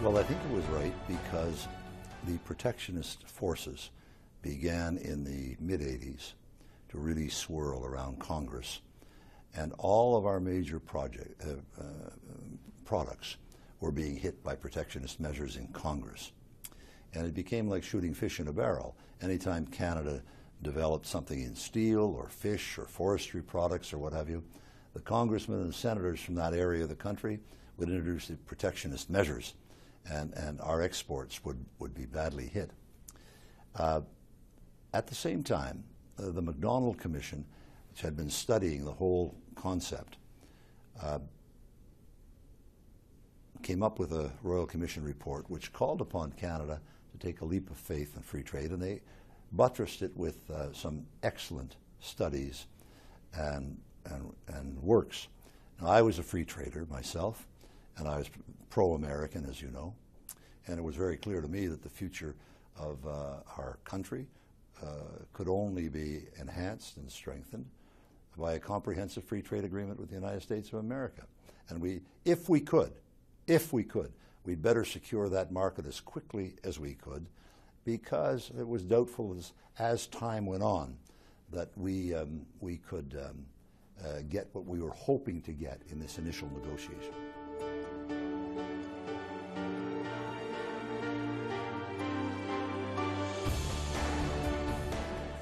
Well, I think it was right because the protectionist forces began in the mid-'80s to really swirl around Congress, and all of our major products were being hit by protectionist measures in Congress. And it became like shooting fish in a barrel. Anytime Canada developed something in steel or fish or forestry products or what have you, the congressmen and senators from that area of the country would introduce the protectionist measures, and our exports would be badly hit. At the same time, the MacDonald Commission, which had been studying the whole concept, came up with a Royal Commission report which called upon Canada to take a leap of faith in free trade, and they buttressed it with some excellent studies and works. Now, I was a free trader myself, and I was pro-American, as you know, and it was very clear to me that the future of our country could only be enhanced and strengthened by a comprehensive free trade agreement with the United States of America. And if we could, we'd better secure that market as quickly as we could, because it was doubtful as time went on that we could get what we were hoping to get in this initial negotiation.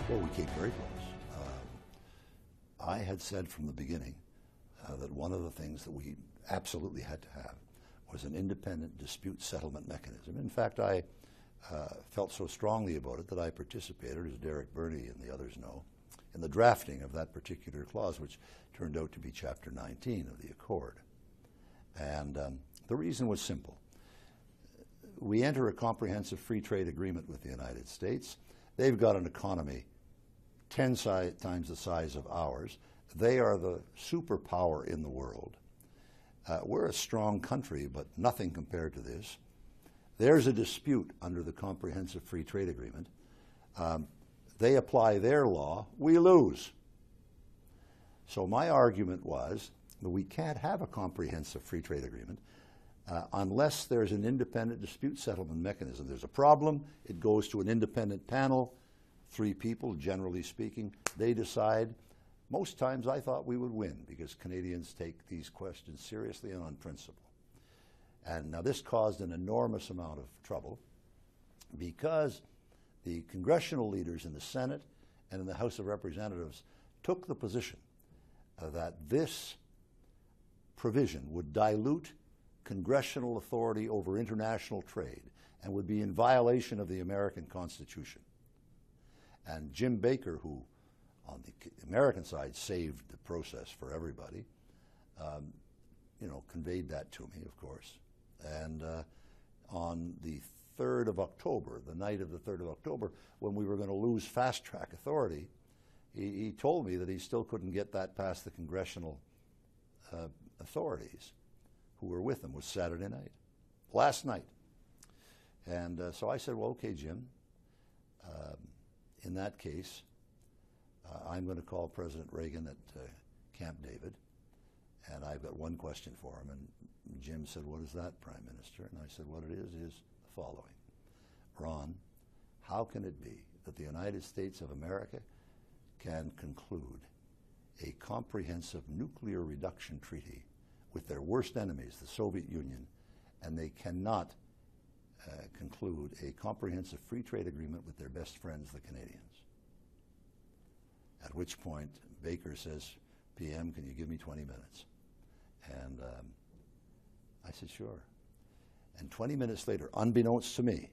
Well, we came very close. I had said from the beginning that one of the things that we absolutely had to have was an independent dispute settlement mechanism. In fact, I felt so strongly about it that I participated, as Derek Burney and the others know, in the drafting of that particular clause, which turned out to be Chapter 19 of the Accord. And the reason was simple. We enter a comprehensive free trade agreement with the United States. They've got an economy 10 times the size of ours. They are the superpower in the world. We're a strong country, but nothing compared to this. There's a dispute under the Comprehensive Free Trade Agreement. They apply their law, we lose. So my argument was that we can't have a comprehensive free trade agreement unless there's an independent dispute settlement mechanism. There's a problem, it goes to an independent panel, 3 people, generally speaking, they decide. Most times I thought we would win because Canadians take these questions seriously and on principle. And now this caused an enormous amount of trouble because the congressional leaders in the Senate and in the House of Representatives took the position that this provision would dilute congressional authority over international trade and would be in violation of the American Constitution. And Jim Baker, who on the American side saved the process for everybody, conveyed that to me, of course. And on the 3rd of October, the night of the 3rd of October, when we were going to lose fast-track authority, he told me that he still couldn't get that past the congressional authorities who were with him. It was Saturday night, last night. And so I said, well, okay, Jim, in that case, I'm going to call President Reagan at Camp David, and I've got one question for him. And Jim said, what is that, Prime Minister? And I said, what it is the following. Ron, how can it be that the United States of America can conclude a comprehensive nuclear reduction treaty with their worst enemies, the Soviet Union, and they cannot conclude a comprehensive free trade agreement with their best friends, the Canadians? At which point, Baker says, PM, can you give me 20 minutes? And I said, sure. And 20 minutes later, unbeknownst to me,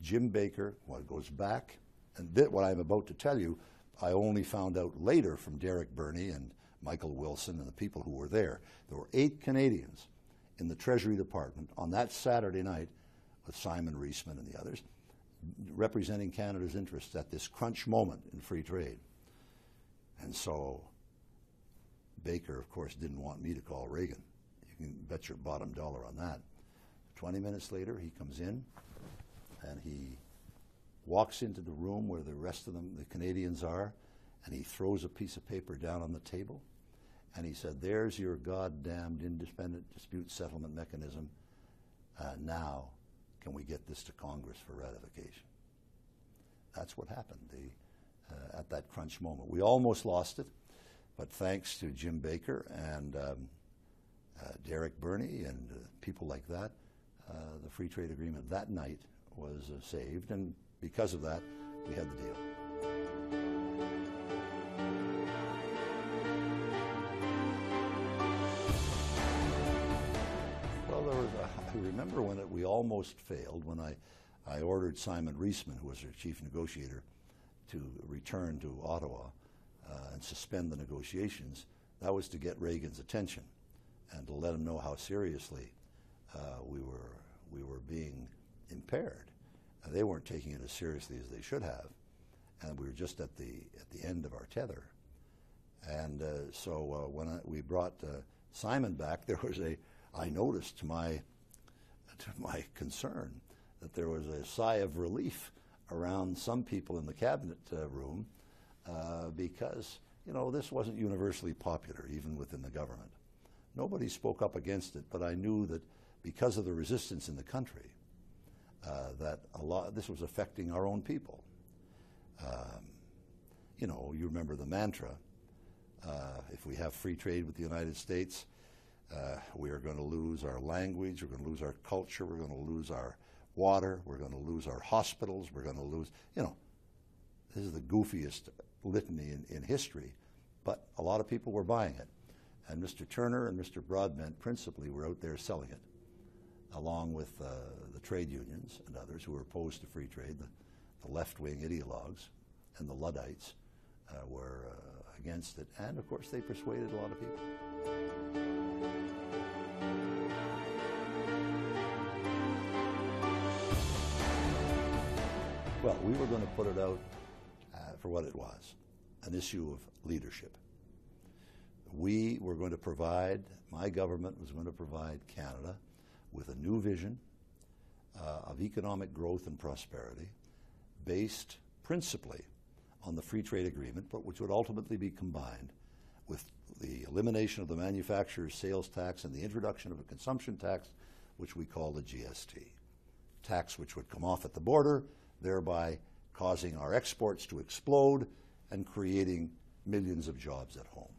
Jim Baker goes back, and what I'm about to tell you, I only found out later from Derek Burney and Michael Wilson and the people who were there. There were 8 Canadians in the Treasury Department on that Saturday night with Simon Reisman and the others, representing Canada's interests at this crunch moment in free trade. And so Baker, of course, didn't want me to call Reagan. You can bet your bottom dollar on that. 20 minutes later, he comes in, and he walks into the room where the rest of them, the Canadians, are, and he throws a piece of paper down on the table, and he said, there's your goddamned independent dispute settlement mechanism. Now, can we get this to Congress for ratification? That's what happened at that crunch moment. We almost lost it, but thanks to Jim Baker and Derek Burney and people like that, the free trade agreement that night was saved, and because of that, we had the deal. Well, I remember when we almost failed, when I ordered Simon Reisman, who was our chief negotiator, to return to Ottawa and suspend the negotiations. That was to get Reagan's attention and to let him know how seriously we were being impaired. They weren't taking it as seriously as they should have, and we were just at the end of our tether. And so when we brought Simon back, there was I noticed to my concern that there was a sigh of relief around some people in the cabinet room because, you know, this wasn't universally popular, even within the government. Nobody spoke up against it, but I knew that because of the resistance in the country, that this was affecting our own people. You know, you remember the mantra, if we have free trade with the United States, we are going to lose our language, we're going to lose our culture, we're going to lose our water, we're going to lose our hospitals, we're going to lose, you know, this is the goofiest litany in history, but a lot of people were buying it. And Mr. Turner and Mr. Broadbent principally were out there selling it, along with the trade unions and others who were opposed to free trade. The left-wing ideologues and the Luddites were against it. And, of course, they persuaded a lot of people. Well, we were going to put it out for what it was, an issue of leadership. We were going to provide, my government was going to provide Canada with a new vision of economic growth and prosperity based principally on the free trade agreement, but which would ultimately be combined with the elimination of the manufacturer's sales tax and the introduction of a consumption tax, which we call the GST. Tax which would come off at the border, thereby causing our exports to explode and creating millions of jobs at home.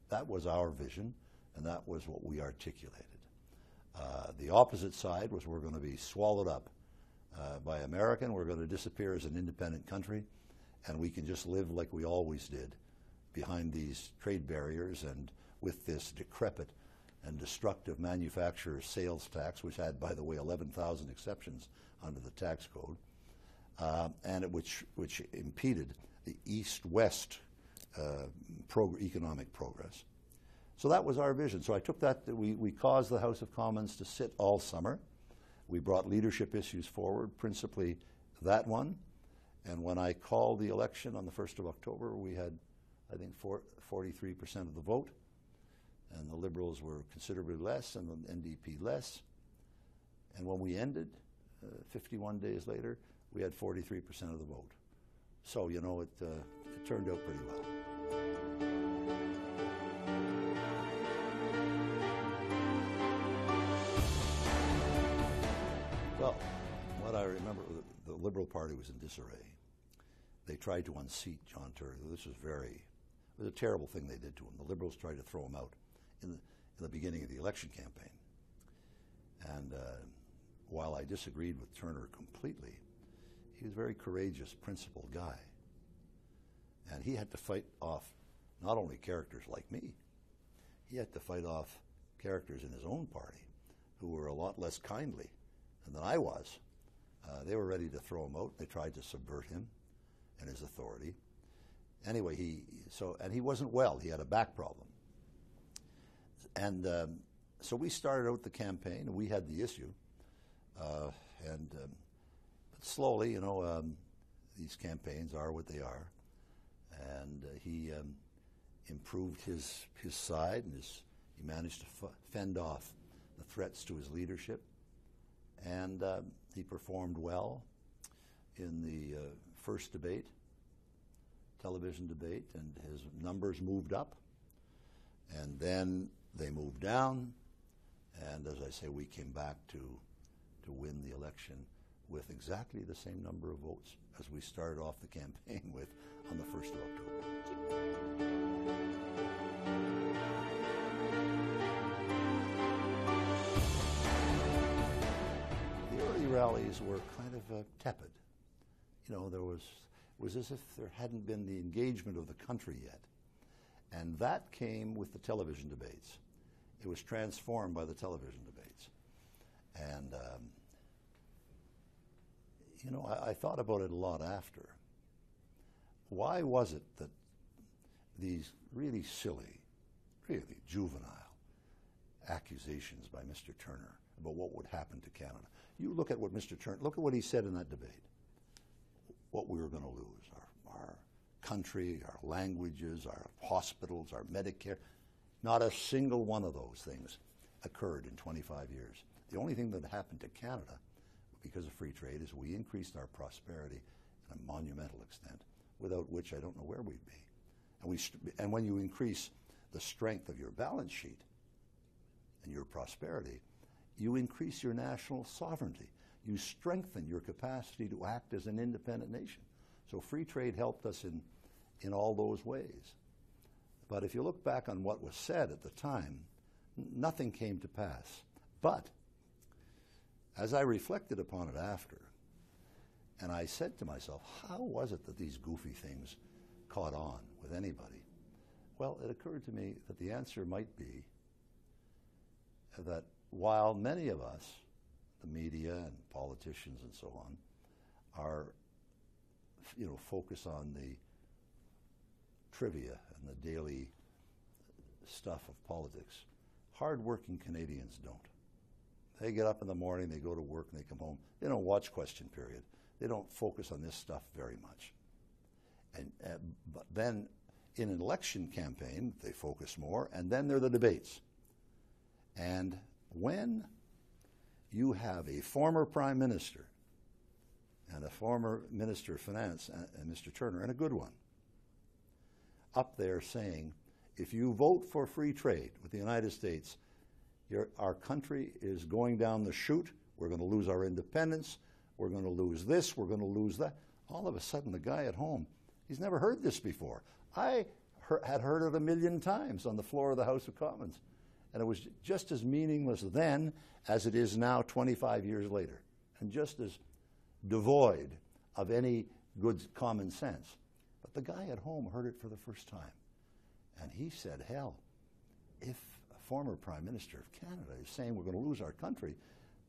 That was our vision, and that was what we articulated. The opposite side was we're going to be swallowed up by America, and we're going to disappear as an independent country, and we can just live like we always did behind these trade barriers and with this decrepit and destructive manufacturer sales tax, which had, by the way, 11,000 exceptions under the tax code, and which impeded the east-west economic progress. So that was our vision. So I took that, we caused the House of Commons to sit all summer. We brought leadership issues forward, principally that one. And when I called the election on the 1st of October, we had, I think, 43% of the vote. And the Liberals were considerably less, and the NDP less. And when we ended, 51 days later, we had 43% of the vote. So, you know, it turned out pretty well. Well, what I remember, the Liberal Party was in disarray. They tried to unseat John Tory. This was it was a terrible thing they did to him. The Liberals tried to throw him out in the beginning of the election campaign. And while I disagreed with Turner completely, he was a very courageous, principled guy. And he had to fight off not only characters like me, he had to fight off characters in his own party who were a lot less kindly than I was. They were ready to throw him out. They tried to subvert him and his authority. Anyway, and he wasn't well. He had a back problem. And so we started out the campaign, and we had the issue. But slowly, you know, these campaigns are what they are. And he improved his side, and he managed to fend off the threats to his leadership. And he performed well in the first debate, television debate, and his numbers moved up. And then they moved down. And as I say, we came back to to win the election with exactly the same number of votes as we started off the campaign with on the 1st of October. The early rallies were kind of tepid. You know, it was as if there hadn't been the engagement of the country yet. And that came with the television debates. It was transformed by the television debates. And, you know, I thought about it a lot after. Why was it that these really silly, really juvenile accusations by Mr. Turner about what would happen to Canada? You look at what Mr. Turner, look at what he said in that debate. What we were going to lose, our country, our languages, our hospitals, our Medicare. Not a single one of those things occurred in 25 years. The only thing that happened to Canada because of free trade is we increased our prosperity in a monumental extent, without which I don't know where we'd be. And when you increase the strength of your balance sheet and your prosperity, you increase your national sovereignty. You strengthen your capacity to act as an independent nation. So free trade helped us in all those ways. But if you look back on what was said at the time, nothing came to pass. But as I reflected upon it after, and I said to myself, how was it that these goofy things caught on with anybody? Well, it occurred to me that the answer might be that while many of us, the media and politicians and so on, are, you know, focus on the trivia and the daily stuff of politics, hard-working Canadians don't. They get up in the morning, they go to work, and they come home. They don't watch Question Period. They don't focus on this stuff very much. But then in an election campaign, they focus more, and then there are the debates. And when you have a former Prime Minister and a former Minister of Finance, and Mr. Turner, and a good one, up there saying, if you vote for free trade with the United States, our country is going down the chute, we're going to lose our independence, we're going to lose this, we're going to lose that. All of a sudden, the guy at home, he's never heard this before. I had heard it a million times on the floor of the House of Commons. And it was just as meaningless then as it is now 25 years later, and just as devoid of any good common sense. But the guy at home heard it for the first time. And he said, hell, if a former Prime Minister of Canada is saying we're going to lose our country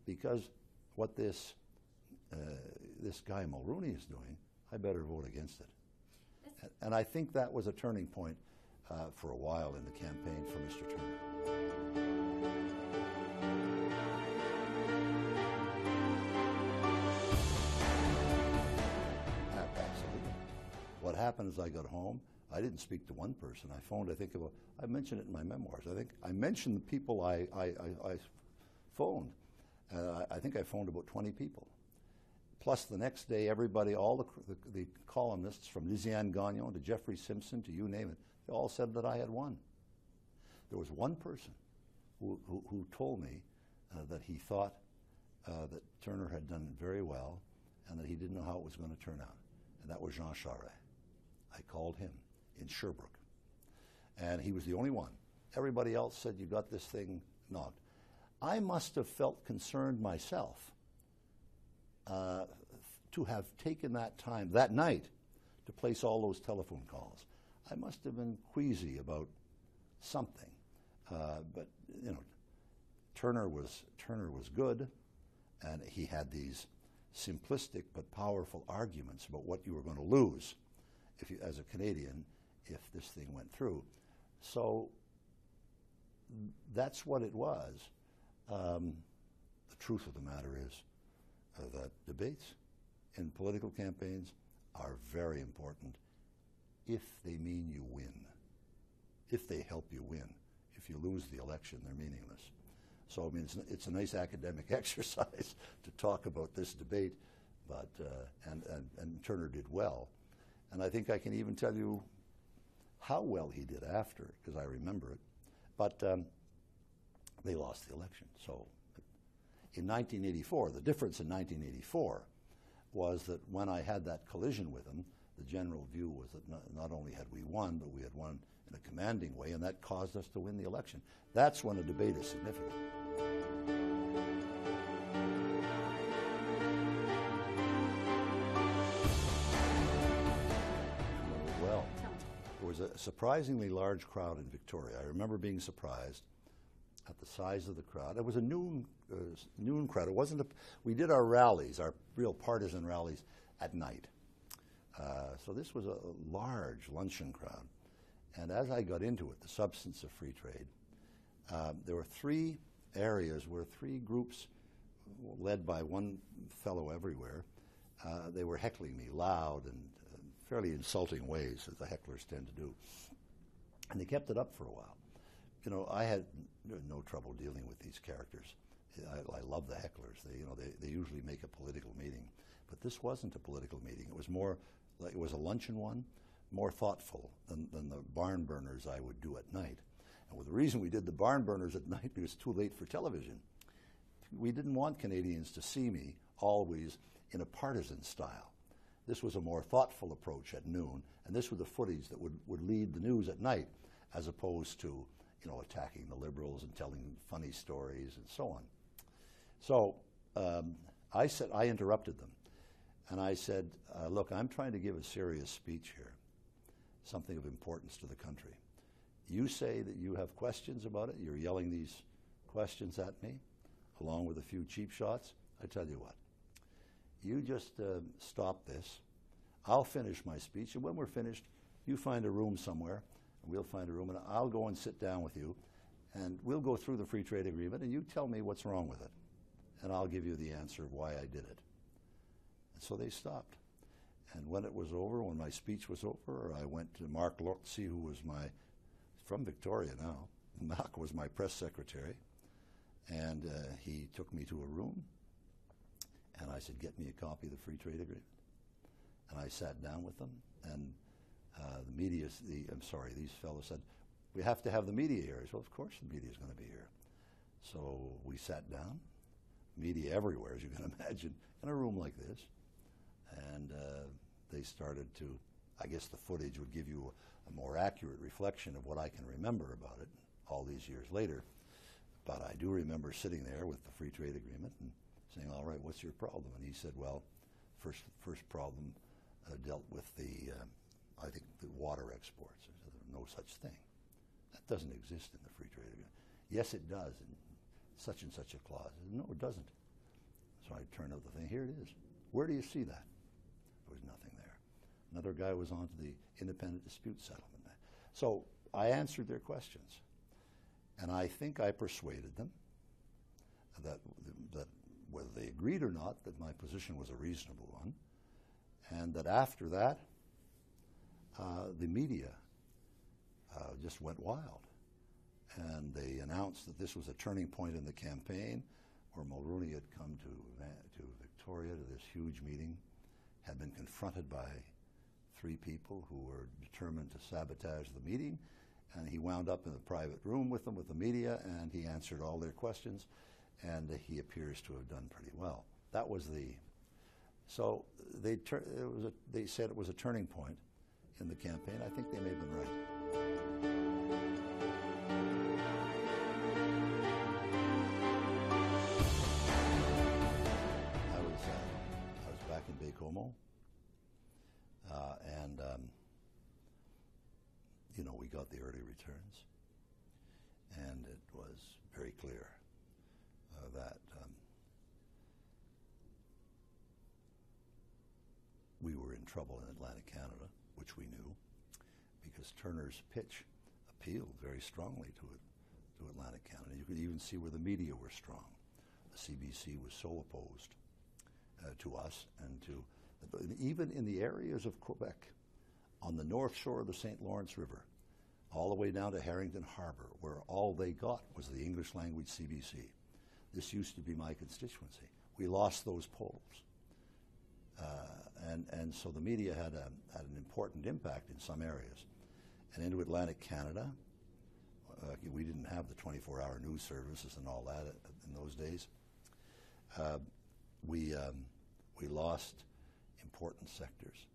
because what this guy Mulroney is doing, I better vote against it. And I think that was a turning point for a while in the campaign for Mr. Turner. Absolutely. What happened is I got home. I didn't speak to one person. I phoned, I mentioned it in my memoirs. I mentioned the people I phoned. I think I phoned about 20 people. Plus the next day, everybody, all the columnists from Lisiane Gagnon to Jeffrey Simpson to you name it, they all said that I had won. There was one person who told me that he thought that Turner had done very well and that he didn't know how it was going to turn out. And that was Jean Charest. I called him in Sherbrooke. And he was the only one. Everybody else said, you got this thing knocked. I must have felt concerned myself to have taken that time, that night, to place all those telephone calls. I must have been queasy about something. But, you know, Turner was good, and he had these simplistic but powerful arguments about what you were going to lose if you, as a Canadian, if this thing went through. So that's what it was. The truth of the matter is that debates in political campaigns are very important if they mean you win, if they help you win. If you lose the election, they're meaningless. So, I mean, it's a nice academic exercise to talk about this debate, but and Turner did well. And I think I can even tell you how well he did after, because I remember it. But they lost the election. So In 1984, the difference in 1984 was that when I had that collision with him, the general view was that not only had we won, but we had won in a commanding way, and that caused us to win the election. That's when a debate is significant. Well, there was a surprisingly large crowd in Victoria. I remember being surprised at the size of the crowd. It was a noon crowd. It wasn't we did our rallies, our real partisan rallies, at night. So this was a large luncheon crowd. And as I got into it, the substance of free trade, there were three areas where three groups, led by one fellow everywhere, they were heckling me loud and fairly insulting ways, as the hecklers tend to do. And they kept it up for a while. You know, I had no trouble dealing with these characters. I love the hecklers. They usually make a political meeting. But this wasn't a political meeting. It was more like, it was a luncheon one, more thoughtful than the barn burners I would do at night. And the reason we did the barn burners at night, because it was too late for television. We didn't want Canadians to see me always in a partisan style. This was a more thoughtful approach at noon, and this was the footage that would lead the news at night, as opposed to, you know, attacking the Liberals and telling funny stories and so on. So I interrupted them, and I said, look, I'm trying to give a serious speech here, something of importance to the country. You say that you have questions about it. You're yelling these questions at me, along with a few cheap shots. I tell you what, you just stop this. I'll finish my speech, and when we're finished, you find a room somewhere, and we'll find a room, and I'll go and sit down with you, and we'll go through the free trade agreement, and you tell me what's wrong with it, and I'll give you the answer of why I did it. And so they stopped. And when it was over, when my speech was over, I went to Mark Lortzy, who was from Victoria now. Mark was my press secretary, and he took me to a room, and I said, get me a copy of the free trade agreement. And I sat down with them, and the media, these fellows said, we have to have the media here. I said, well, of course the media is going to be here. So we sat down, media everywhere, as you can imagine, in a room like this. And they started to, I guess the footage would give you a more accurate reflection of what I can remember about it all these years later. But I do remember sitting there with the free trade agreement and saying, all right, what's your problem? And he said, well, first problem dealt with I think the water exports. I said, there's no such thing. That doesn't exist in the free trade agreement. Yes, it does in such and such a clause. I said, no, it doesn't. So I turned out the thing. Here it is. Where do you see that? There was nothing there. Another guy was on to the independent dispute settlement. So I answered their questions. And I think I persuaded them that whether they agreed or not, that my position was a reasonable one, and that after that, the media just went wild. And they announced that this was a turning point in the campaign, where Mulroney had come to Victoria to this huge meeting, had been confronted by three people who were determined to sabotage the meeting, and he wound up in a private room with them, with the media, and he answered all their questions, and he appears to have done pretty well. That was so they said it was a turning point in the campaign. I think they may have been right. I was back in Baie-Comeau, and you know, we got the early returns, and it was very clear that we were in trouble in Atlantic Canada, which we knew, because Turner's pitch appealed very strongly to Atlantic Canada. You could even see where the media were strong. The CBC was so opposed to us, and even in the areas of Quebec, on the north shore of the St. Lawrence River, all the way down to Harrington Harbor, where all they got was the English language CBC. This used to be my constituency. We lost those polls. And so the media had an important impact in some areas. And into Atlantic Canada, we didn't have the 24-hour news services and all that in those days. we lost important sectors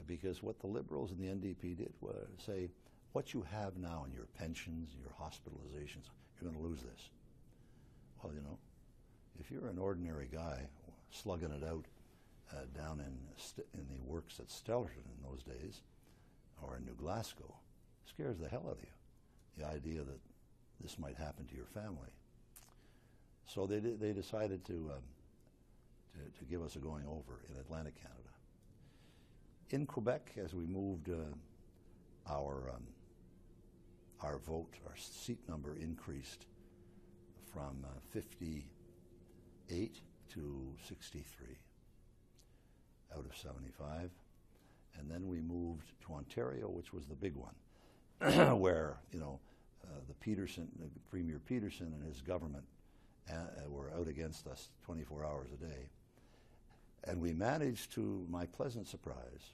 because what the Liberals and the NDP did was say, what you have now in your pensions, your hospitalizations, you're going to lose this. Well, you know, if you're an ordinary guy slugging it out down in the works at Stellarton in those days, or in New Glasgow, it scares the hell out of you, the idea that this might happen to your family. So they decided to give us a going over in Atlantic Canada. In Quebec, as we moved, our vote, our seat number increased from 58 to 63 out of 75. And then we moved to Ontario, which was the big one, where, you know, the Premier Peterson and his government were out against us 24 hours a day. And we managed, to my pleasant surprise,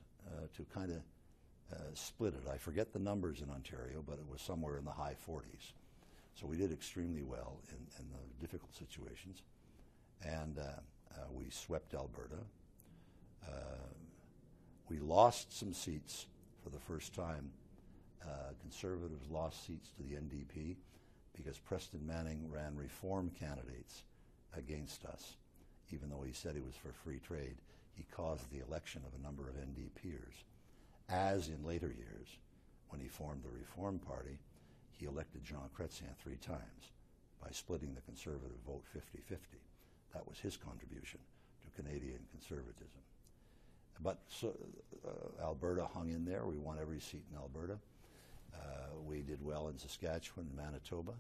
to kind of split it. I forget the numbers in Ontario, but it was somewhere in the high 40s. So we did extremely well in the difficult situations. And we swept Alberta. We lost some seats for the first time. Conservatives lost seats to the NDP because Preston Manning ran reform candidates against us. Even though he said he was for free trade, he caused the election of a number of NDPers. As in later years, when he formed the Reform Party, he elected Jean Chrétien 3 times by splitting the Conservative vote 50-50. That was his contribution to Canadian conservatism. But Alberta hung in there. We won every seat in Alberta. We did well in Saskatchewan and Manitoba.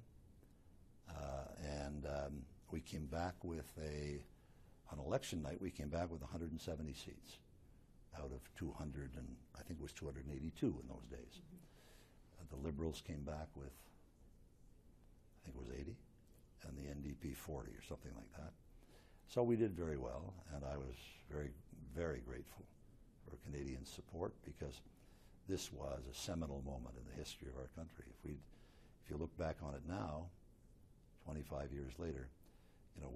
And we came back with on election night, we came back with 170 seats out of 200, and I think it was 282 in those days. The Liberals came back with, I think it was 80, and the NDP 40 or something like that. So we did very well, and I was very, very grateful for Canadian support because this was a seminal moment in the history of our country. If you look back on it now, 25 years later, you know,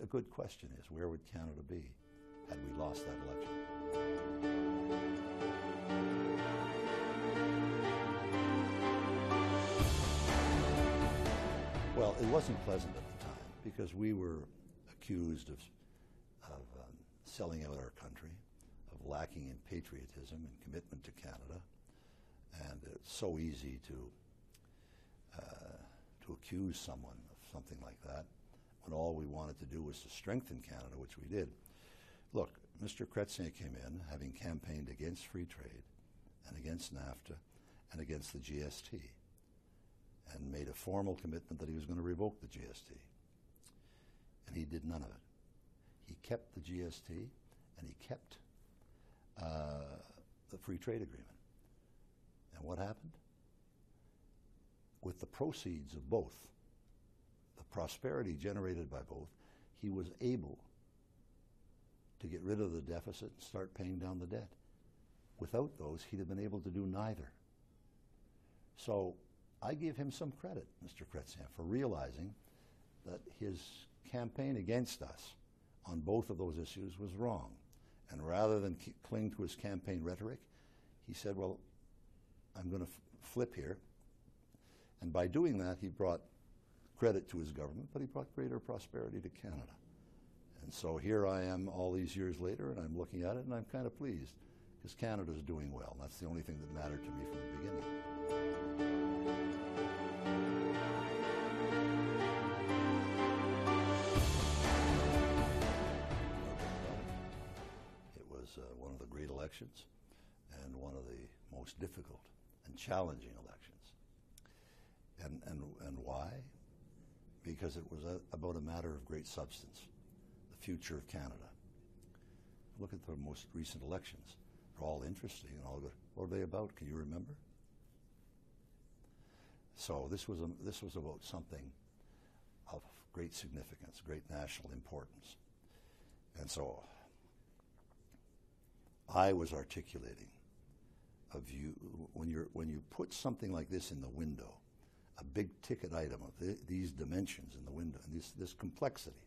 a good question is, where would Canada be had we lost that election? Well, it wasn't pleasant at the time because we were accused of selling out our country, of lacking in patriotism and commitment to Canada, and it's so easy to accuse someone of something like that when all we wanted to do was to strengthen Canada, which we did. Look, Mr. Chrétien came in having campaigned against free trade and against NAFTA and against the GST and made a formal commitment that he was going to revoke the GST. And he did none of it. He kept the GST and he kept the free trade agreement. And what happened? With the proceeds of both, the prosperity generated by both, he was able to get rid of the deficit and start paying down the debt. Without those, he'd have been able to do neither. So I give him some credit, Mr. Chrétien, for realizing that his campaign against us on both of those issues was wrong. And rather than cling to his campaign rhetoric, he said, well, I'm going to flip here. And by doing that, he brought credit to his government, but he brought greater prosperity to Canada. And so here I am all these years later, and I'm looking at it, and I'm kind of pleased, because Canada's doing well. That's the only thing that mattered to me from the beginning. It was one of the great elections, and one of the most difficult and challenging elections. And why? Because it was about a matter of great substance, the future of Canada. Look at the most recent elections. They're all interesting and all good. What are they about? Can you remember? So this was about something of great significance, great national importance. And so I was articulating a view, when you put something like this in the window, a big ticket item of these dimensions in the window, and this complexity,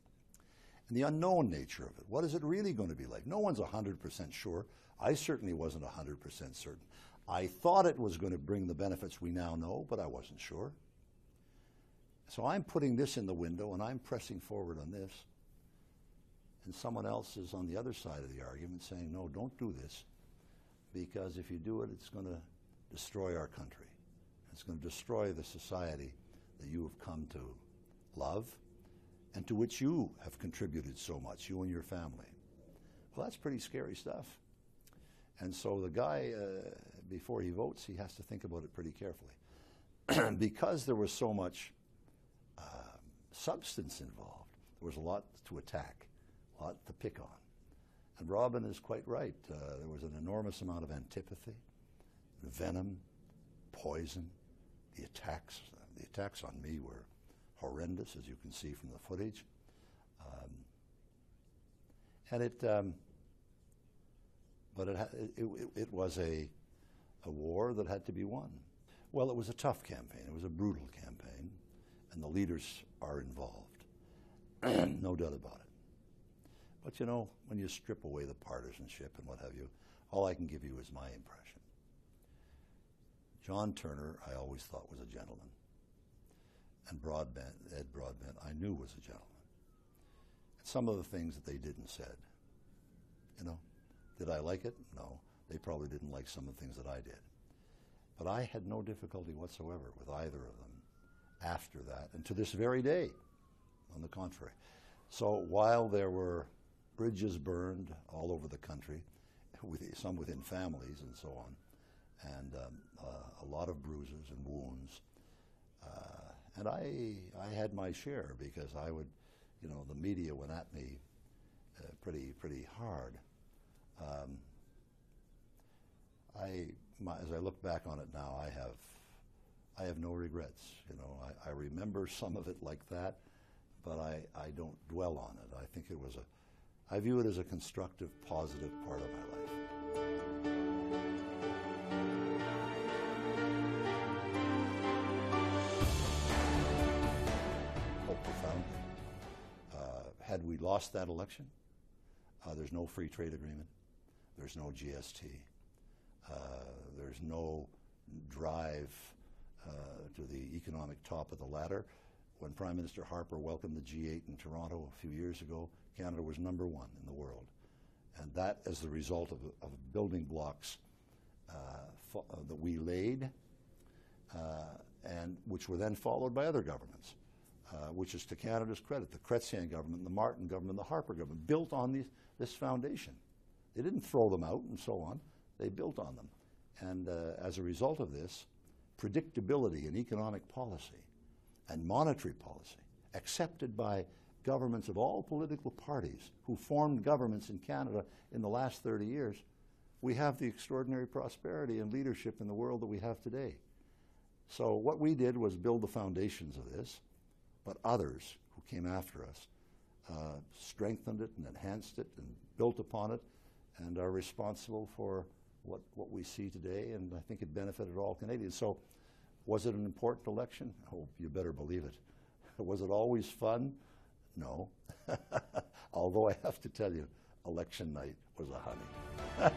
and the unknown nature of it. What is it really going to be like? No one's 100% sure. I certainly wasn't 100% certain. I thought it was going to bring the benefits we now know, but I wasn't sure. So I'm putting this in the window, and I'm pressing forward on this. And someone else is on the other side of the argument saying, no, don't do this, because if you do it, it's going to destroy our country. It's going to destroy the society that you have come to love and to which you have contributed so much, you and your family. Well, that's pretty scary stuff. And so the guy, before he votes, he has to think about it pretty carefully. Because there was so much substance involved, there was a lot to attack, a lot to pick on. And Robin is quite right. There was an enormous amount of antipathy, venom, poison. The attacks on me were horrendous, as you can see from the footage. But it was a war that had to be won. Well, it was a tough campaign. It was a brutal campaign, and the leaders are involved. No doubt about it. But you know, when you strip away the partisanship and what have you, all I can give you is my impression. John Turner, I always thought was a gentleman. And Ed Broadbent, I knew was a gentleman. And some of the things that they did and said, you know, did I like it? No. They probably didn't like some of the things that I did. But I had no difficulty whatsoever with either of them after that, and to this very day, on the contrary. So while there were bridges burned all over the country, some within families and so on, and a lot of bruises and wounds, and I had my share, because I would, you know, the media went at me pretty hard. As I look back on it now, I have no regrets. You know, I remember some of it like that, but I don't dwell on it. I think I view it as a constructive, positive part of my life. Oh, profoundly. Had we lost that election, there's no free trade agreement, there's no GST, there's no drive to the economic top of the ladder. When Prime Minister Harper welcomed the G8 in Toronto a few years ago, Canada was #1 in the world. And that is the result of building blocks that we laid, and which were then followed by other governments, which is to Canada's credit. The Chrétien government, the Martin government, the Harper government built on this foundation. They didn't throw them out and so on. They built on them. And as a result of this, predictability in economic policy and monetary policy, accepted by governments of all political parties who formed governments in Canada in the last 30 years, we have the extraordinary prosperity and leadership in the world that we have today. So what we did was build the foundations of this, but others who came after us strengthened it and enhanced it and built upon it, and are responsible for what we see today, and I think it benefited all Canadians. So was it an important election? Oh, you better believe it. Was it always fun? No. Although I have to tell you, election night was a honey.